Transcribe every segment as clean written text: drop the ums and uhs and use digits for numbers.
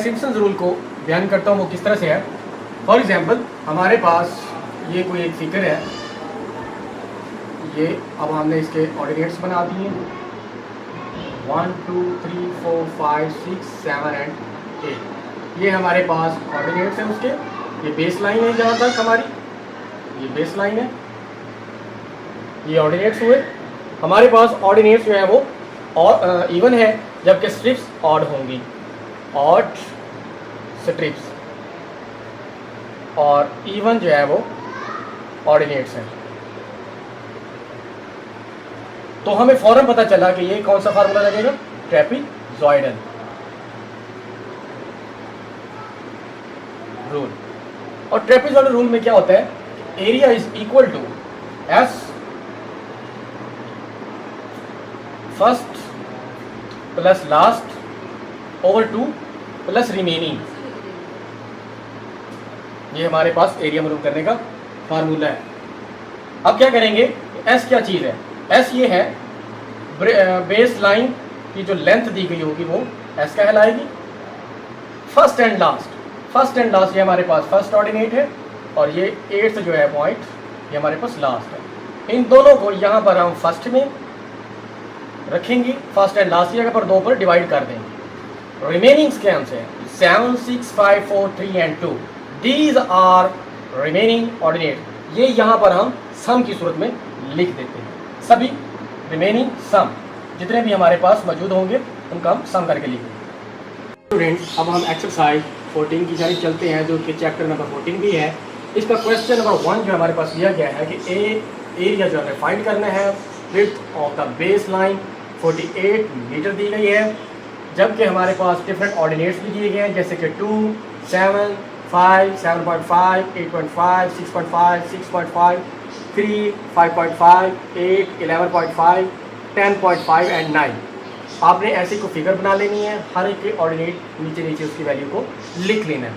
Simpson's rule को बयान करता हूँ वो किस तरह से है। फॉर एग्जांपल हमारे पास ये कोई एक फिगर है, ये अब हमने इसके ऑर्डिनेट्स बना दिए 1 2 3 4 5 6 7 एंड 8। ये हमारे पास ऑर्डिनेट्स हैं उसके। ये बेस लाइन है, जहाँ तक हमारी ये बेस लाइन है, ये ऑर्डिनेट्स हुए। हमारे पास ऑर्डिनेट्स जो है वो और इवन है, जबकि स्ट्रिप्स ऑड होंगी, ऑड स्ट्रिप्स, और इवन जो है वो ऑर्डिनेट्स हैं। तो हमें फौरन पता चला कि ये कौन सा फार्मूला लगेगा, ट्रेपीजॉइडल रूल। और ट्रेपीजॉइडल रूल में क्या होता है, area is equal to S first plus last over 2 plus remaining. ये हमारे पास एरिया मालूम करने का फार्मूला है। अब क्या करेंगे, एस क्या चीज़ है, एस ये है बेस लाइन की जो लेंथ दी गई होगी वो एस कहलाएगी। फर्स्ट एंड लास्ट ये हमारे पास फर्स्ट ऑर्डिनेट है, और ये 8th जो है पॉइंट ये हमारे पास लास्ट है। इन दोनों को यहाँ पर हम फर्स्ट में रखेंगे, फर्स्ट एंड लास्ट की जगह पर 2 पर डिवाइड कर देंगे। रिमेनिंग्स के हमसे 7 6 5 4 3 and 2, these are remaining ordinate. ये यहाँ पर हम सम की सूरत में लिख देते हैं। सभी रिमेनिंग सम जितने भी हमारे पास मौजूद होंगे उनका हम सम करके लिखेंगे। स्टूडेंट्स, अब हम एक्सरसाइज 14 की जानिब चलते हैं, जो कि चैप्टर नंबर 14 भी है। इसका क्वेश्चन नंबर 1 जो हमारे पास दिया गया है कि एरिया जो हमें फाइंड करना है, width of the base line 48 meter दी गई है, जबकि हमारे पास डिफरेंट ऑर्डिनेट्स भी दिए गए हैं, जैसे कि 2 7 5 7.5 8.5 6.5 6.5 3 5.5 8 11.5 10.5 एंड 9। आपने ऐसी को फिगर बना लेनी है, हर एक के ऑर्डिनेट नीचे नीचे उसकी वैल्यू को लिख लेना है।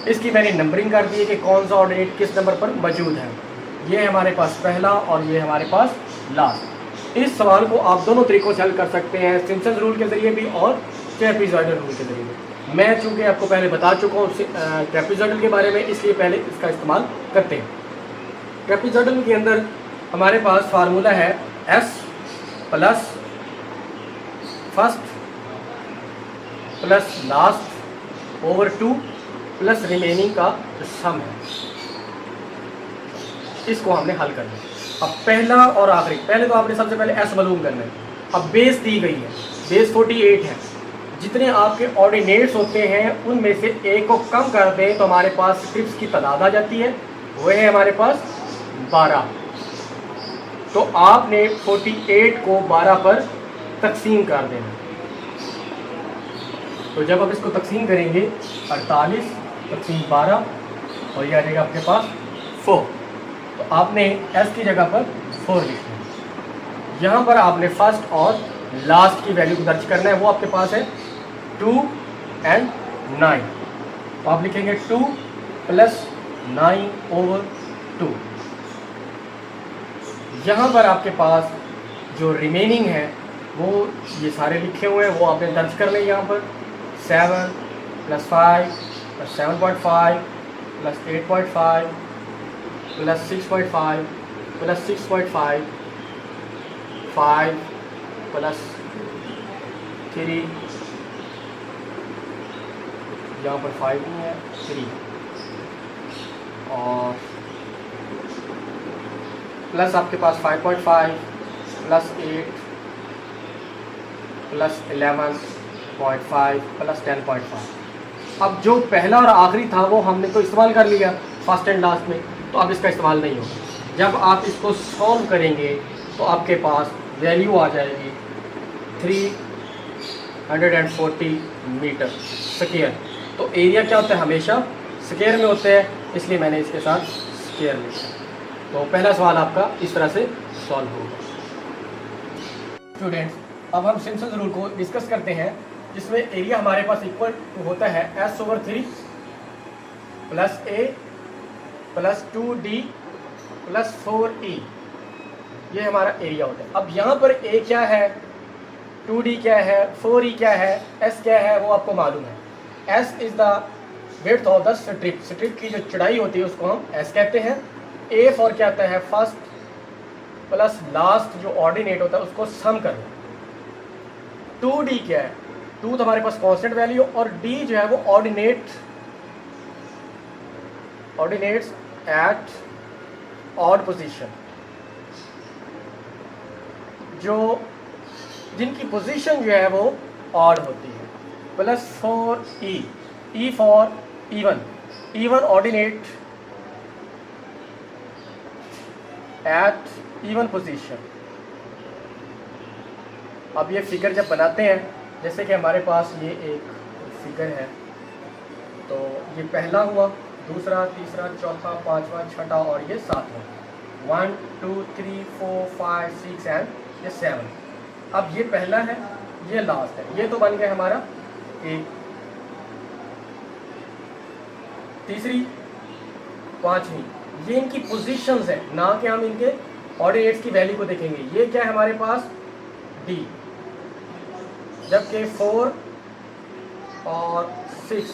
इसकी मैंने नंबरिंग कर दी है कि कौन सा ऑर्डिनेट किस नंबर पर मौजूद है। ये हमारे पास पहला और ये हमारे पास लास्ट। इस सवाल को आप दोनों तरीक़ों से हल कर सकते हैं, सिम्पसन्स रूल के ज़रिए भी और ट्रेपीजॉइडल रूल के ज़रिए भी। मैं चूँकि आपको पहले बता चुका हूँ ट्रेपीजॉइडल के बारे में, इसलिए पहले इसका इस्तेमाल करते हैं। ट्रेपीजॉइडल के अंदर हमारे पास फार्मूला है S plus first plus last over 2 plus remaining का जो सम है, इसको हमने हल करना है। अब पहला और आखिरी, पहले तो आपने सबसे पहले एस मालूम करना है। अब बेस दी गई है, बेस 48 है। जितने आपके ऑर्डिनेट्स होते हैं उनमें से एक को कम कर दें तो हमारे पास स्ट्रिप्स की तादाद आ जाती है, वो है हमारे पास 12। तो आपने 48 को 12 पर तकसीम कर देना। तो जब आप इसको तकसीम करेंगे 48 तकसीम 12 और ये आ जाएगा आपके पास 4। तो आपने एस की जगह पर 4 लिखना है। यहाँ पर आपने फर्स्ट और लास्ट की वैल्यू को दर्ज करना है, वो आपके पास है 2 एंड 9। तो आप लिखेंगे 2 प्लस 9 ओवर 2। यहाँ पर आपके पास जो रिमेनिंग है वो ये सारे लिखे हुए हैं, वो आपने दर्ज कर लें। यहाँ पर 7 plus 5 plus 7.5 plus 8.5 plus 6.5 plus 6.5 5 plus 3, यहाँ पर 5 नहीं है 3, और प्लस आपके पास 5.5 प्लस 8 प्लस 11.5 प्लस 10.5। अब जो पहला और आखिरी था वो हमने तो इस्तेमाल कर लिया फर्स्ट एंड लास्ट में, तो अब इसका इस्तेमाल नहीं होगा। जब आप इसको सॉल्व करेंगे तो आपके पास वैल्यू आ जाएगी 340 मीटर स्क्वायर। तो एरिया क्या होता है, हमेशा स्क्वायर में होता है, इसलिए मैंने इसके साथ स्क्वायर लिखा। तो पहला सवाल आपका इस तरह से सॉल्व होगा। स्टूडेंट्स, अब हम सिम्पसन्स रूल को डिस्कस करते हैं, जिसमें एरिया हमारे पास इक्वल होता है S/3 plus A plus 2D plus 4E। ये हमारा एरिया होता है। अब यहाँ पर A क्या है, 2D क्या है, 4E क्या है, S क्या है, वो आपको मालूम है। S is the width of the strip, strip की जो चौड़ाई होती है उसको हम एस कहते हैं। ए फॉर क्या आता है, फर्स्ट प्लस लास्ट जो ऑर्डिनेट होता है उसको सम करना। 2d क्या है, 2 तो हमारे पास कांस्टेंट वैल्यू और d जो है वो ऑर्डिनेट्स एट ऑड पोजीशन, जो जिनकी पोजीशन जो है वो ऑड होती है। Plus 4e, e for even, even ordinate at even position. अब ये फिगर जब बनाते हैं, जैसे कि हमारे पास ये एक फिगर है, तो ये पहला हुआ, दूसरा, तीसरा, चौथा, पांचवा, छठा और ये सातवां। 1 2 3 4 5 6 एंड ये 7। अब ये पहला है, ये लास्ट है, ये तो बन गया हमारा एक, तीसरी, पांचवी, ये इनकी पोजीशंस है, ना कि हम इनके ऑर्डिनेट्स की वैल्यू को देखेंगे। ये क्या है हमारे पास d, जबकि 4 और 6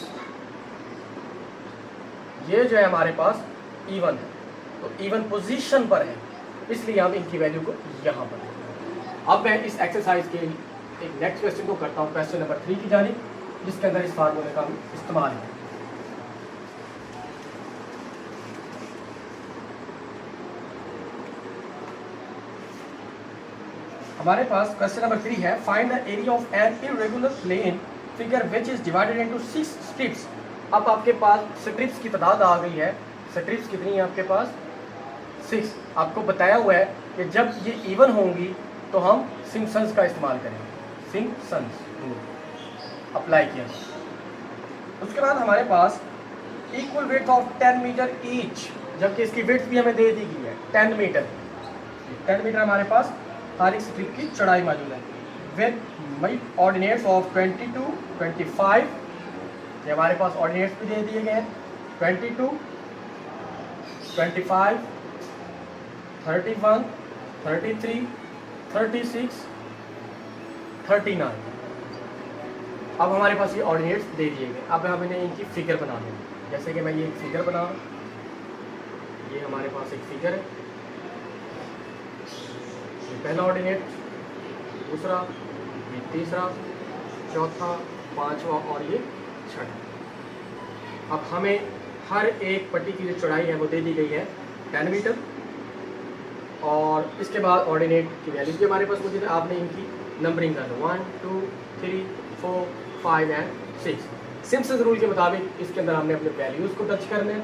ये जो है हमारे पास इवन है, तो इवन पोजीशन पर है, इसलिए हम इनकी वैल्यू को यहाँ पर। अब मैं इस एक्सरसाइज के एक नेक्स्ट क्वेश्चन को करता हूँ, क्वेश्चन नंबर 3 की जानिब, जिसके अंदर इस फार्मूले का इस्तेमाल है। हमारे पास क्वेश्चन नंबर 3 है, find the area of an irregular plane figure which is divided into 6 strips. अब आपके पास स्ट्रिप्स की तादाद आ गई है, स्ट्रिप्स कितनी है आपके पास, 6। आपको बताया हुआ है कि जब ये इवन होंगी तो हम सिम्पसन्स का इस्तेमाल करेंगे, सिम्पसन्स रूल अप्लाई किया। उसके बाद हमारे पास equal width of 10 meter each, जबकि इसकी विड्थ भी हमें दे दी गई है 10 मीटर। 10 मीटर हमारे पास हर एक स्ट्रिप की चौड़ाई मौजूद है। विद ऑर्डिनेट्स ऑफ 22 25, ये हमारे पास ऑर्डिनेट्स भी दे दिए गए हैं, 22 25 31 33 36 39। अब हमारे पास ये ऑर्डिनेट्स दे दिए गए। अब हम इन्हें इनकी फिगर बना देंगे। जैसे कि मैं ये एक फिगर बना, ये हमारे पास एक फिगर है, ये पहला ऑर्डिनेट, दूसरा, ये तीसरा, चौथा, पांचवा और ये छठा। अब हमें हर एक पट्टी की जो चौड़ाई है वो दे दी गई है 10 मीटर, और इसके बाद ऑर्डिनेट की वैल्यूज भी हमारे पास मौजूद है। आपने इनकी नंबरिंग कर दो 1 2 3 4 5 एंड 6। सिम्पसन्स रूल के मुताबिक इसके अंदर हमने अपने वैल्यूज़ को दर्ज करना है।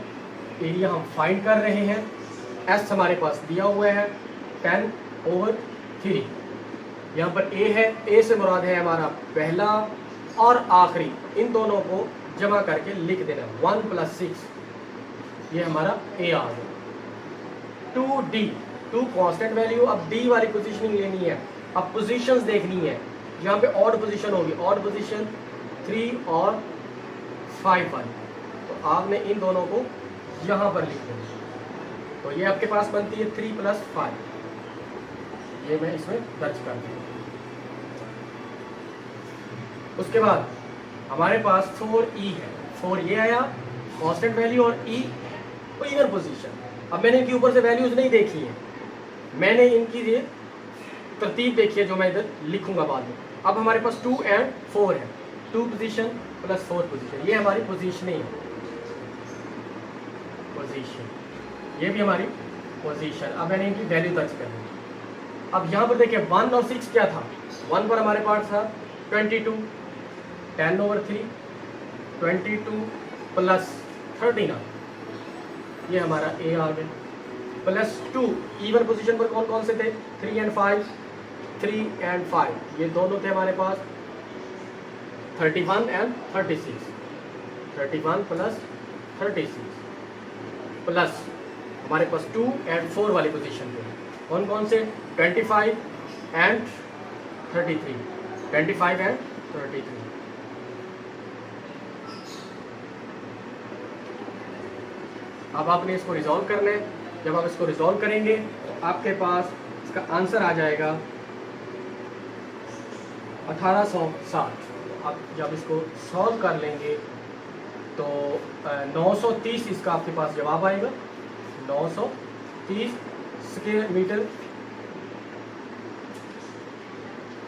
एरिया हम फाइंड कर रहे हैं, एस हमारे पास दिया हुआ है 10/3। यहाँ पर ए है, ए से मुराद है हमारा पहला और आखिरी, इन दोनों को जमा करके लिख देना 1 + 6, ये हमारा ए आ गया। 2d, 2 constant value. अब डी वाली पोजीशनिंग लेनी है, अब पोजीशंस देखनी है। यहाँ पे ऑड पोजीशन होगी, ऑड पोजीशन 3 और 5 वाली, तो आपने इन दोनों को यहाँ पर लिख देना। तो ये आपके पास बनती है 3 + 5, ये मैं इसमें दर्ज कर दूँ। उसके बाद हमारे पास 4e है, 4 ये आया कांस्टेंट वैल्यू और e को इवन पोजीशन। अब मैंने इनके ऊपर से वैल्यूज नहीं देखी है, मैंने इनकी ये तरतीब देखी है जो मैं इधर लिखूंगा बाद में। अब हमारे पास 2 और 4 है, 2 पोजीशन + 4 पोजीशन, ये हमारी पोजीशनिंग है, पोजीशन, ये भी हमारी पोजीशन। अब मैंने इनकी वैल्यू दर्ज कर दी। अब यहाँ पर देखिए 1 और 6 क्या था, 1 पर हमारे पास था 22, 10/3, 22 + 39, ये हमारा ए आ गया। +2 इवन पोजीशन पर कौन कौन से थे, 3 और 5, 3 और 5, ये दोनों थे हमारे पास 31 और 36, 31 + 36 प्लस हमारे पास 2 और 4 वाली पोजीशन पे कौन कौन से, 25 और 33, 25 और 33। अब आपने इसको रिजॉल्व करना है। जब आप इसको रिजॉल्व करेंगे तो आपके पास इसका आंसर आ जाएगा 1860। आप जब इसको सॉल्व कर लेंगे तो 930 इसका आपके पास जवाब आएगा, 930 स्क्वायर मीटर।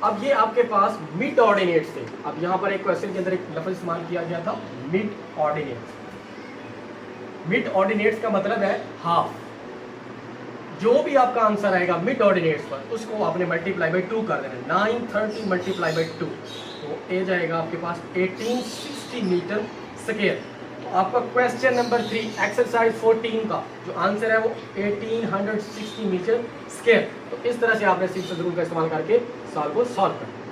अब ये आपके पास मिड ऑर्डिनेट्स थे। अब यहाँ पर एक क्वेश्चन के अंदर एक लफ्ज इस्तेमाल किया गया था, मिड ऑर्डिनेट्स। मिड ऑर्डिनेट्स का मतलब है हाफ। जो भी आपका आंसर आएगा मिड ऑर्डिनेट्स पर, उसको आपने मल्टीप्लाई बाई 2 कर देना। 930 मल्टीप्लाई बाई 2, तो ए जाएगा आपके पास 1860 मीटर स्क्वायर। तो आपका क्वेश्चन नंबर 3 एक्सरसाइज 14 का जो आंसर है वो 1860 मीटर स्क्वायर। तो इस तरह से आपने सिंपल रूल का इस्तेमाल करके सॉल्व को सॉल्व करना।